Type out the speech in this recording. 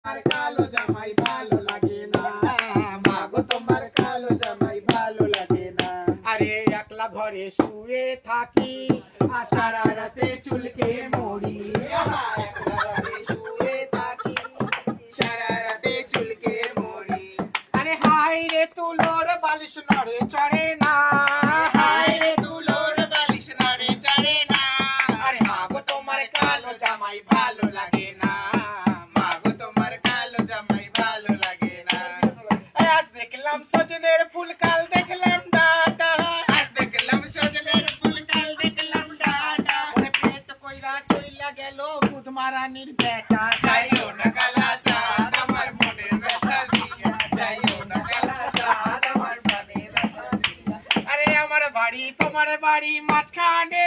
আর কালো জামাই ভালো লাগে না, মাগো তোমার কালো জামাই ভালো লাগে না। আরে একলা ঘরে শুয়ে থাকি আর সারা রাতে চুলকে মরি। একলা ঘরে শুয়ে থাকি, সারা রাতে চুলকে মরি। আরে হাই রে তুলোর বালিশ নড়ে চড়ে না, হায় রে তুলোর বালিশ নড়ে চড়ে না। আরে মাগো তোমার কালো জামাই ভালো লাগে না। মাগো তোমার কালো জামাই ভালো লাগে না। আজ দেখলাম সজনের ফুল, কাল দেখলাম ডাটা, আজ দেখলাম সজনের ফুল, কাল দেখলাম ডাটা। ওরে পেট কইরা চইলা গেল দুধ মারানির বেটা। যাইও না কালা চাঁদ আমার মনে ব্যথা দিয়া, যাইও না কালা চাঁদ আমার মনে ব্যথা দিয়া। আরে আমার বাড়ি তোমার বাড়ি মাঝখানে